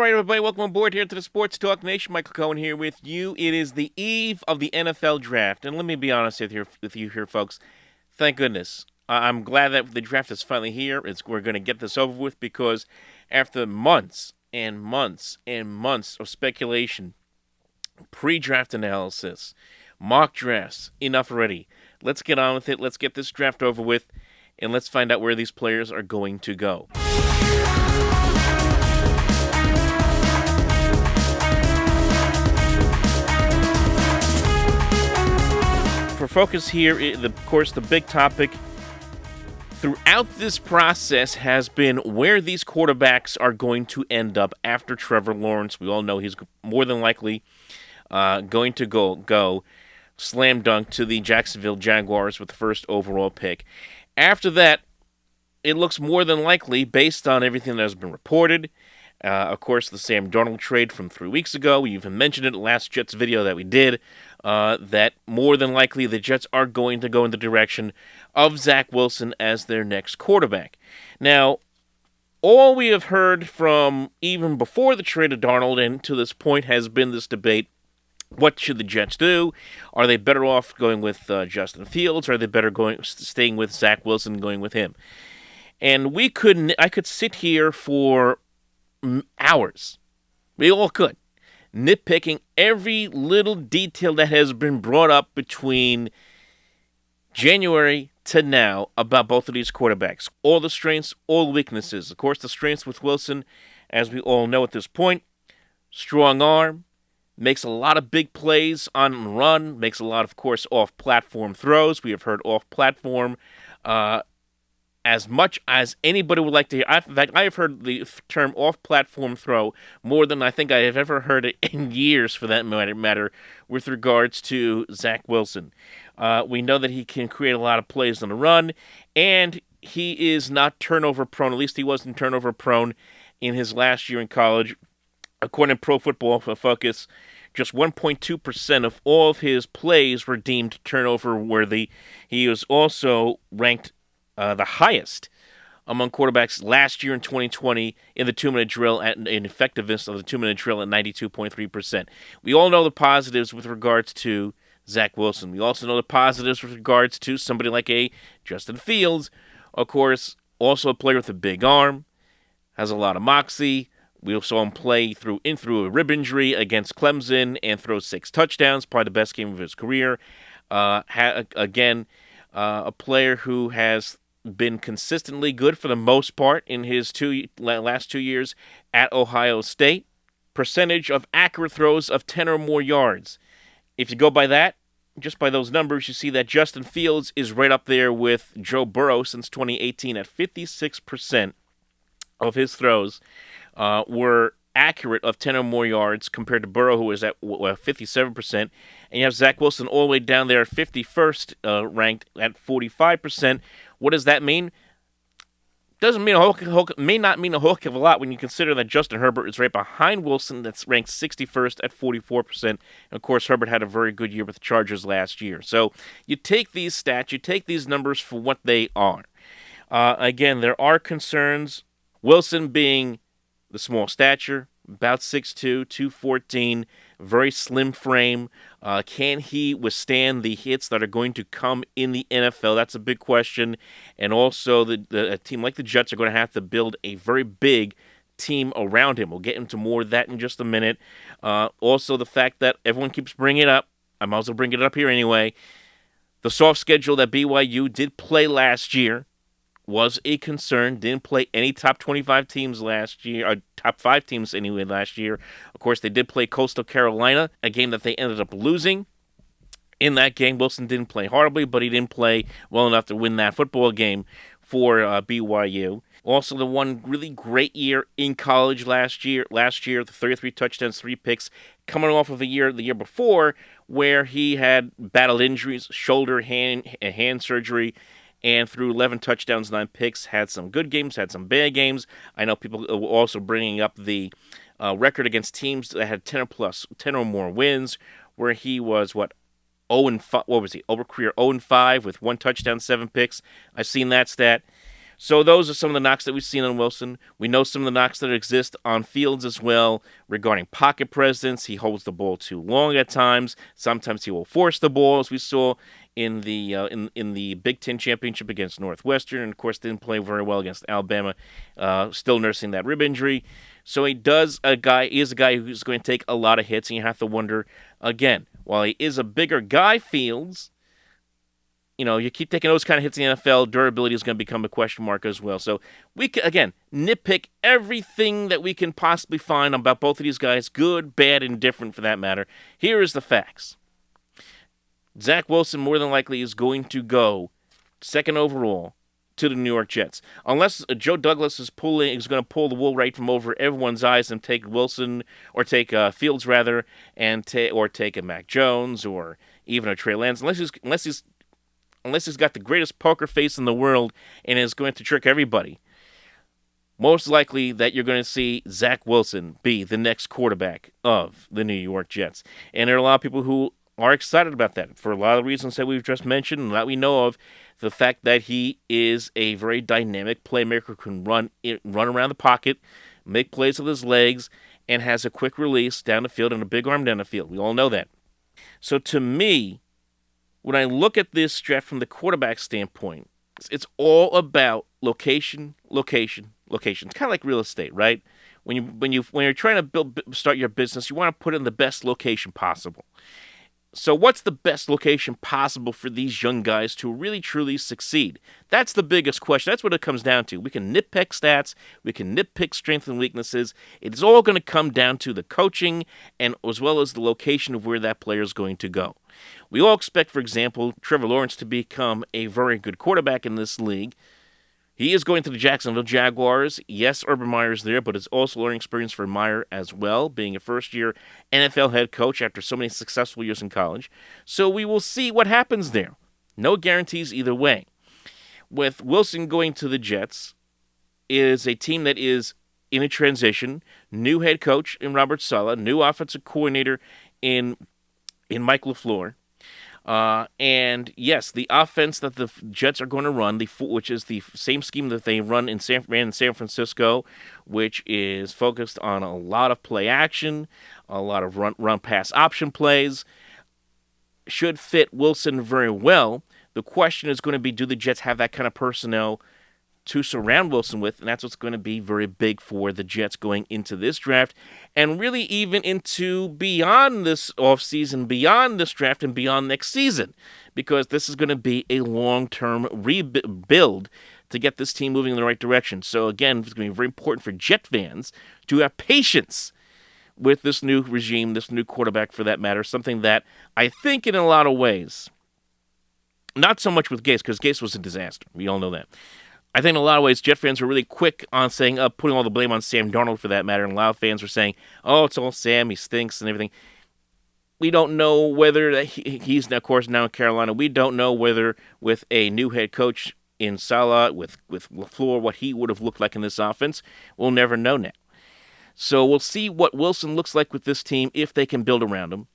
right, everybody, welcome aboard here to the Sports Talk Nation. Michael Cohen here with you. It is the eve of the NFL draft, and let me be honest with you here, folks. Thank goodness. I'm glad that the draft is finally here. We're going to get this over with because after months and months and months of speculation, pre-draft analysis, mock drafts, enough already. Let's get on with it. Let's get this draft over with, and let's find out where these players are going to go. For focus here, of course, the big topic throughout this process has been where these quarterbacks are going to end up after Trevor Lawrence. We all know he's more than likely going to go slam dunk to the Jacksonville Jaguars with the first overall pick. After that, it looks more than likely, based on everything that has been reported, of course, the Sam Darnold trade from 3 weeks ago. We even mentioned it in the last Jets video that we did, that more than likely the Jets are going to go in the direction of Zach Wilson as their next quarterback. Now, all we have heard from even before the trade of Darnold and to this point has been this debate. What should the Jets do? Are they better off going with Justin Fields? Or are they better staying with Zach Wilson and going with him? And I could sit here for hours. We all could. Nitpicking every little detail that has been brought up between January to now about both of these quarterbacks. All the strengths, all the weaknesses. Of course, the strengths with Wilson, as we all know at this point, strong arm, makes a lot of big plays on the run, makes a lot, of course, off-platform throws. We have heard off-platform as much as anybody would like to hear. In fact, I have heard the term off-platform throw more than I think I have ever heard it in years, for that matter, with regards to Zach Wilson. We know that he can create a lot of plays on the run, and he is not turnover-prone. At least he wasn't turnover-prone in his last year in college. According to Pro Football Focus, just 1.2% of all of his plays were deemed turnover-worthy. He was also ranked the highest among quarterbacks last year in 2020 in the 2-minute drill in effectiveness of the 2-minute drill at 92.3%. We all know the positives with regards to Zach Wilson. We also know the positives with regards to somebody like a Justin Fields. Of course, also a player with a big arm, has a lot of moxie. We saw him play through a rib injury against Clemson and throw 6 touchdowns, probably the best game of his career. A player who has been consistently good for the most part in his last 2 years at Ohio State. Percentage of accurate throws of 10 or more yards. If you go by that, just by those numbers, you see that Justin Fields is right up there with Joe Burrow since 2018 at 56% of his throws were accurate of 10 or more yards compared to Burrow, who is at 57%. And you have Zach Wilson all the way down there at 51st, ranked at 45%. What does that mean? Doesn't mean may not mean a whole heck of a lot when you consider that Justin Herbert is right behind Wilson, that's ranked 61st at 44%. And of course, Herbert had a very good year with the Chargers last year. So you take these stats, you take these numbers for what they are. Again, there are concerns. Wilson being the small stature, about 6'2", 214, very slim frame. Can he withstand the hits that are going to come in the NFL? That's a big question. And also, a team like the Jets are going to have to build a very big team around him. We'll get into more of that in just a minute. Also, the fact that everyone keeps bringing it up. I might as well bring it up here anyway. The soft schedule that BYU did play last year was a concern. Didn't play any top 25 teams last year, or top 5 teams anyway last year. Of course, they did play Coastal Carolina, a game that they ended up losing. In that game, Wilson didn't play horribly, but he didn't play well enough to win that football game for BYU. Also, the one really great year in college last year, the 33 touchdowns, 3 picks, coming off of the year before where he had battled injuries, shoulder, hand surgery, and threw 11 touchdowns, 9 picks, had some good games, had some bad games. I know people were also bringing up the record against teams that had 10 or more wins, where he was, 0-5, over career 0-5 with 1 touchdown, 7 picks. I've seen that stat. So those are some of the knocks that we've seen on Wilson. We know some of the knocks that exist on Fields as well regarding pocket presence. He holds the ball too long at times. Sometimes he will force the ball, as we saw in the in the Big Ten championship against Northwestern, and of course didn't play very well against Alabama, still nursing that rib injury. So he is a guy who's going to take a lot of hits, and you have to wonder again. While he is a bigger guy, Fields, you keep taking those kind of hits in the NFL, durability is going to become a question mark as well. So we can, again, nitpick everything that we can possibly find about both of these guys, good, bad, and different for that matter. Here is the facts. Zach Wilson more than likely is going to go second overall to the New York Jets. Unless Joe Douglas is going to pull the wool right from over everyone's eyes and take Wilson, or take Fields rather, or take a Mac Jones, or even a Trey Lance, unless he's got the greatest poker face in the world and is going to trick everybody. Most likely that you're going to see Zach Wilson be the next quarterback of the New York Jets. And there are a lot of people who are excited about that for a lot of reasons that we've just mentioned and that we know of. The fact that he is a very dynamic playmaker, can run around the pocket, make plays with his legs, and has a quick release down the field and a big arm down the field. We all know that. So to me, when I look at this draft from the quarterback standpoint, it's all about location, location, location. It's kind of like real estate, right? When you're trying to start your business, you want to put it in the best location possible. So what's the best location possible for these young guys to really, truly succeed? That's the biggest question. That's what it comes down to. We can nitpick stats. We can nitpick strengths and weaknesses. It's all going to come down to the coaching and as well as the location of where that player is going to go. We all expect, for example, Trevor Lawrence to become a very good quarterback in this league. He is going to the Jacksonville Jaguars. Yes, Urban Meyer's there, but it's also learning experience for Meyer as well, being a first-year NFL head coach after so many successful years in college. So we will see what happens there. No guarantees either way. With Wilson going to the Jets, it is a team that is in a transition. New head coach in Robert Saleh, new offensive coordinator in Mike LaFleur. And yes, the offense that the Jets are going to run, which is the same scheme that they ran in San Francisco, which is focused on a lot of play action, a lot of run pass option plays, should fit Wilson very well. The question is going to be, do the Jets have that kind of personnel to surround Wilson with? And that's what's going to be very big for the Jets going into this draft, and really even into beyond this offseason, beyond this draft, and beyond next season, because this is going to be a long-term rebuild to get this team moving in the right direction. So again, it's going to be very important for Jet fans to have patience with this new regime, this new quarterback for that matter, something that I think in a lot of ways, not so much with Gase, because Gase was a disaster. We all know that. I think in a lot of ways, Jet fans were really quick on saying, putting all the blame on Sam Darnold for that matter, and a lot of fans were saying, oh, it's all Sam, he stinks and everything. We don't know whether he's, of course, now in Carolina. We don't know whether with a new head coach in Saleh, with LaFleur, what he would have looked like in this offense. We'll never know now. So we'll see what Wilson looks like with this team if they can build around him.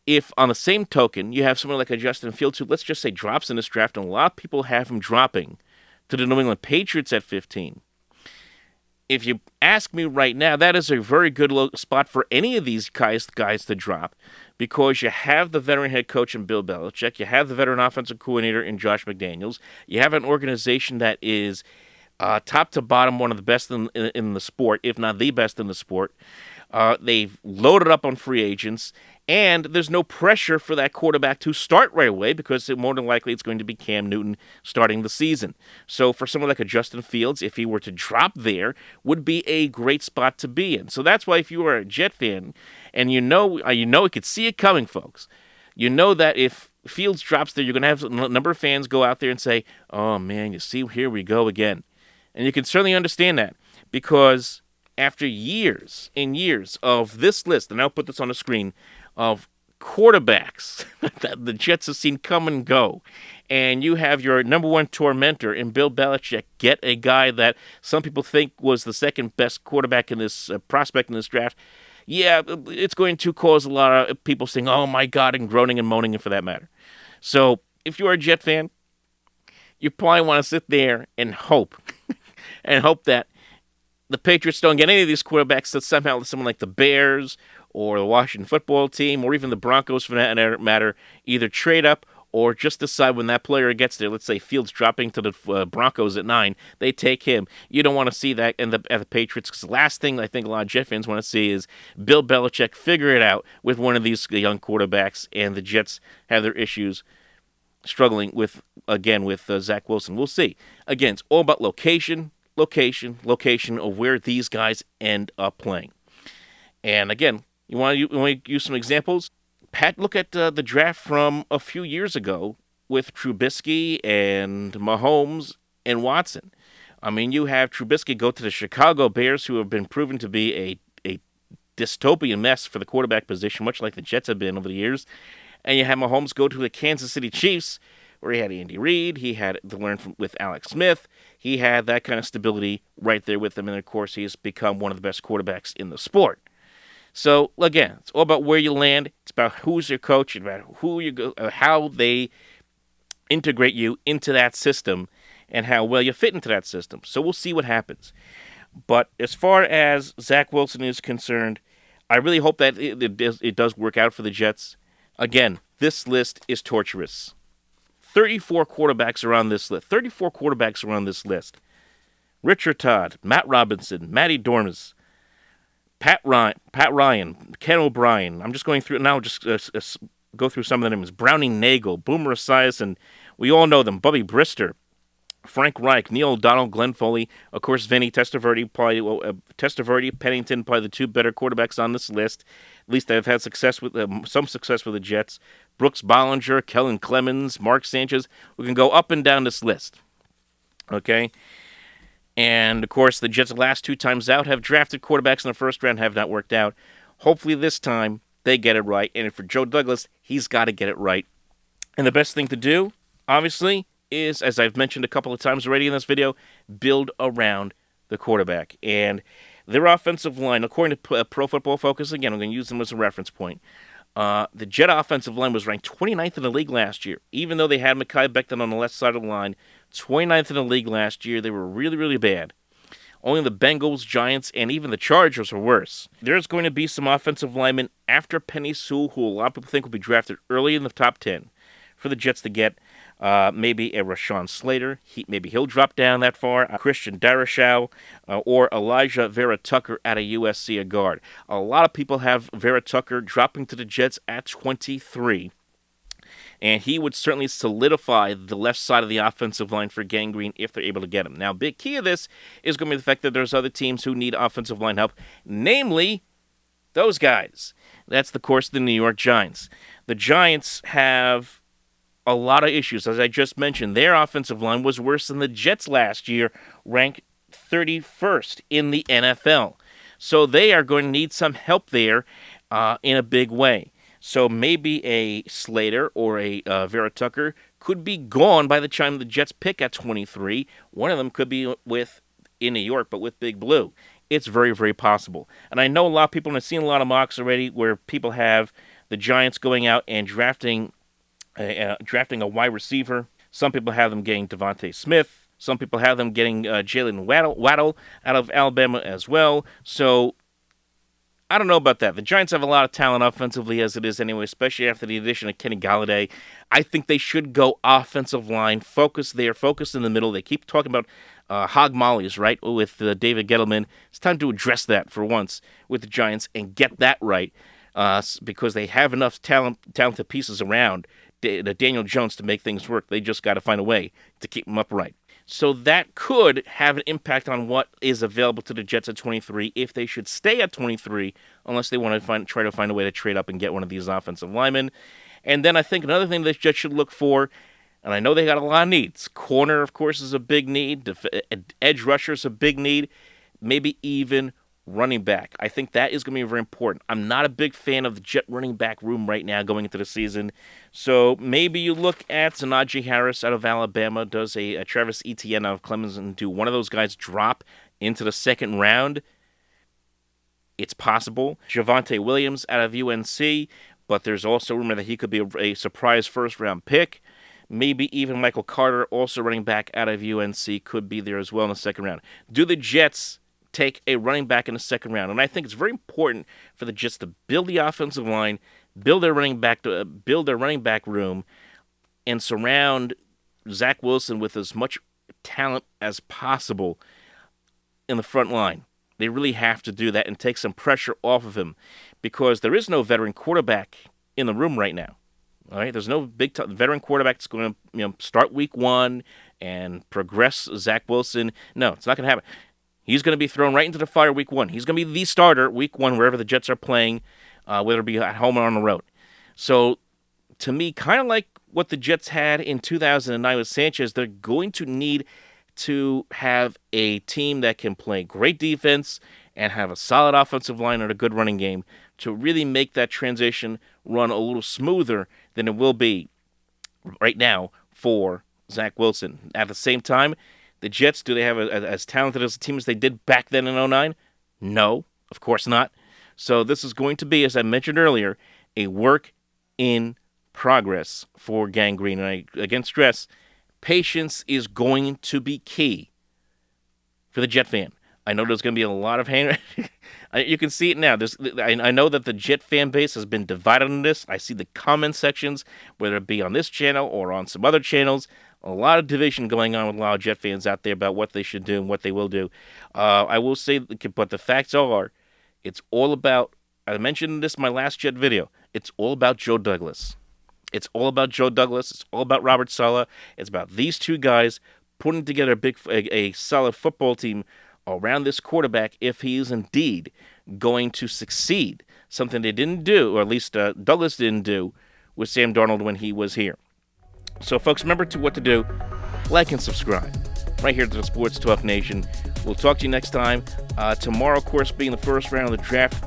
If, on the same token, you have someone like a Justin Fields who, let's just say, drops in this draft, and a lot of people have him dropping to the New England Patriots at 15. If you ask me right now, that is a very good spot for any of these guys to drop, because you have the veteran head coach in Bill Belichick, you have the veteran offensive coordinator in Josh McDaniels, you have an organization that is top to bottom one of the best in the sport, if not the best in the sport. They've loaded up on free agents, and there's no pressure for that quarterback to start right away, because more than likely it's going to be Cam Newton starting the season. So for someone like a Justin Fields, if he were to drop there, would be a great spot to be in. So that's why if you are a Jet fan, and you could see it coming, folks, you know that if Fields drops there, you're going to have a number of fans go out there and say, oh man, you see, here we go again. And you can certainly understand that, because after years and years of this list, and I'll put this on the screen, of quarterbacks that the Jets have seen come and go, and you have your number one tormentor in Bill Belichick get a guy that some people think was the second best quarterback in this prospect in this draft, yeah, it's going to cause a lot of people saying, oh my God, and groaning and moaning for that matter. So if you're a Jet fan, you probably want to sit there and hope and hope that the Patriots don't get any of these quarterbacks, that somehow someone like the Bears or the Washington football team or even the Broncos, for that matter, either trade up or just decide when that player gets there. Let's say Fields dropping to the Broncos at 9, they take him. You don't want to see that at the Patriots, because the last thing I think a lot of Jet fans want to see is Bill Belichick figure it out with one of these young quarterbacks, and the Jets have their issues struggling with Zach Wilson. We'll see. Again, it's all about location of where these guys end up playing. And again, you want to use some examples? Pat, look at the draft from a few years ago with Trubisky and Mahomes and Watson. I mean, you have Trubisky go to the Chicago Bears, who have been proven to be a dystopian mess for the quarterback position, much like the Jets have been over the years. And you have Mahomes go to the Kansas City Chiefs, where he had Andy Reid, he had to learn with Alex Smith. He had that kind of stability right there with him, and of course, he has become one of the best quarterbacks in the sport. So again, it's all about where you land. It's about who's your coach, and about how they integrate you into that system, and how well you fit into that system. So we'll see what happens. But as far as Zach Wilson is concerned, I really hope that it does work out for the Jets. Again, this list is torturous. 34 quarterbacks are on this list. 34 quarterbacks are on this list. Richard Todd, Matt Robinson, Matty Dormus, Pat Ryan, Ken O'Brien. I'm just going through now. Just go through some of the names: Browning Nagel, Boomer Esiason, and we all know them. Bubby Brister, Frank Reich, Neil O'Donnell, Glenn Foley, of course, Vinny Testaverde, Pennington, probably the two better quarterbacks on this list. At least they've had success with some success with the Jets. Brooks Bollinger, Kellen Clemens, Mark Sanchez. We can go up and down this list. Okay? And, of course, the Jets' last 2 times out have drafted quarterbacks in the first round, have not worked out. Hopefully this time they get it right. And for Joe Douglas, he's got to get it right. And the best thing to do, obviously, is, as I've mentioned a couple of times already in this video, build around the quarterback. And their offensive line, according to Pro Football Focus, again, I'm going to use them as a reference point. The Jet offensive line was ranked 29th in the league last year. Even though they had Mekhi Becton on the left side of the line, 29th in the league last year. They were really, really bad. Only the Bengals, Giants, and even the Chargers were worse. There's going to be some offensive linemen after Penei Sewell, who a lot of people think will be drafted early in the top 10, for the Jets to get. Maybe a Rashawn Slater. Maybe he'll drop down that far. Christian Darrisaw or Elijah Vera Tucker at a USC guard. A lot of people have Vera Tucker dropping to the Jets at 23. And he would certainly solidify the left side of the offensive line for Gang Green if they're able to get him. Now, big key of this is going to be the fact that there's other teams who need offensive line help, namely those guys. That's, of course, the New York Giants. The Giants have a lot of issues. As I just mentioned, their offensive line was worse than the Jets last year, ranked 31st in the NFL. So they are going to need some help there in a big way. So maybe a Slater or a Vera Tucker could be gone by the time the Jets pick at 23. One of them could be in New York, but with Big Blue. It's very, very possible. And I know a lot of people, and I've seen a lot of mocks already, where people have the Giants going out and drafting a wide receiver. Some people have them getting Devontae Smith. Some people have them getting Jalen Waddle out of Alabama as well. So I don't know about that. The Giants have a lot of talent offensively as it is anyway, especially after the addition of Kenny Galladay. I think they should go offensive line, focus there, focus in the middle. They keep talking about hog mollies, right, with David Gettleman. It's time to address that for once with the Giants and get that right because they have enough talented pieces around Daniel Jones to make things work. They just got to find a way to keep them upright. So that could have an impact on what is available to the Jets at 23 if they should stay at 23, unless they want to try to find a way to trade up and get one of these offensive linemen. And then I think another thing the Jets should look for, and I know they got a lot of needs. Corner, of course, is a big need. Edge rusher is a big need. Maybe even running back. I think that is going to be very important. I'm not a big fan of the Jet running back room right now going into the season. So maybe you look at Najee Harris out of Alabama, does a Travis Etienne out of Clemson, and do one of those guys drop into the second round. It's possible. Javonte Williams out of UNC, but there's also rumor that he could be a surprise first-round pick. Maybe even Michael Carter, also running back out of UNC, could be there as well in the second round. Do the Jets take a running back in the second round? And I think it's very important for the Jets to build the offensive line, build their running back room, and surround Zach Wilson with as much talent as possible in the front line. They really have to do that and take some pressure off of him, because there is no veteran quarterback in the room right now. All right, there's no veteran quarterback that's going to start week one and progress Zach Wilson. No, it's not going to happen. He's going to be thrown right into the fire week one. He's going to be the starter week one wherever the Jets are playing, whether it be at home or on the road. So, to me, kind of like what the Jets had in 2009 with Sanchez, they're going to need to have a team that can play great defense and have a solid offensive line and a good running game to really make that transition run a little smoother than it will be right now for Zach Wilson. At the same time, the Jets, do they have as talented as a team as they did back then in 2009? No, of course not. So this is going to be, as I mentioned earlier, a work in progress for Gang Green. And I again stress, patience is going to be key for the Jet fan. I know there's going to be a lot of hand. You can see it now. I know that the Jet fan base has been divided on this. I see the comment sections, whether it be on this channel or on some other channels. A lot of division going on with a lot of Jet fans out there about what they should do and what they will do. I will say, but the facts are, it's all about, I mentioned this in my last Jet video, it's all about Joe Douglas. It's all about Joe Douglas. It's all about Robert Saleh. It's about these two guys putting together a solid football team around this quarterback if he is indeed going to succeed. Something they didn't do, or at least Douglas didn't do, with Sam Darnold when he was here. So, folks, remember what to do. Like and subscribe right here to the Sports Talk Nation. We'll talk to you next time. Tomorrow, of course, being the first round of the draft.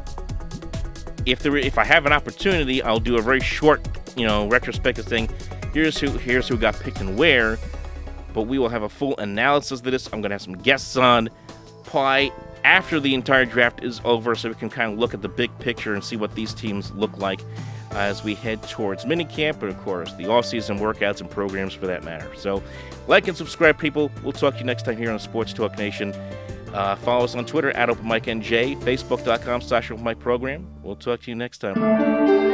If I have an opportunity, I'll do a very short, retrospective thing. Here's who got picked and where. But we will have a full analysis of this. I'm going to have some guests on probably after the entire draft is over, so we can kind of look at the big picture and see what these teams look like as we head towards minicamp, and of course the off-season workouts and programs for that matter. So like and subscribe, people. We'll talk to you next time here on Sports Talk Nation. Follow us on Twitter at OpenMikeNJ, Facebook.com/OpenMikeProgram. We'll talk to you next time.